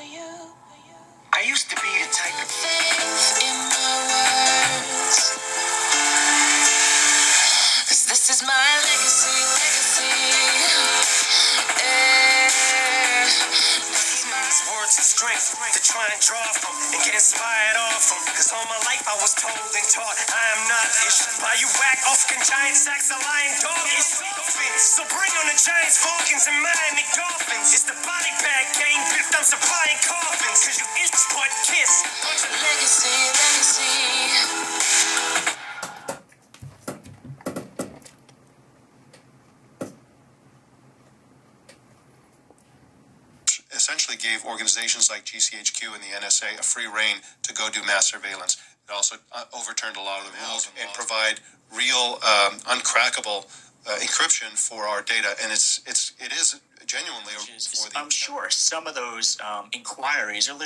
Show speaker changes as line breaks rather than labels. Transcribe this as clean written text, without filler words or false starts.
I used to be the type of
Faith in my words, 'cause this is my legacy.
These words of strength to try and draw from and get inspired off from. Cause all my life I was told and taught I am not issued by you whack African giant sacks of lion dolphins. So bring on the Giants, Falcons, and Miami Dolphins. It's the body bag game, bitch. I'm supplying coffins. Cause you is but kiss.
Legacy.
Essentially gave organizations like GCHQ and the NSA a free rein to go do mass surveillance. It also overturned a lot of the rules and provide real uncrackable encryption for our data, and it is genuinely for the.
I'm sure some of those inquiries are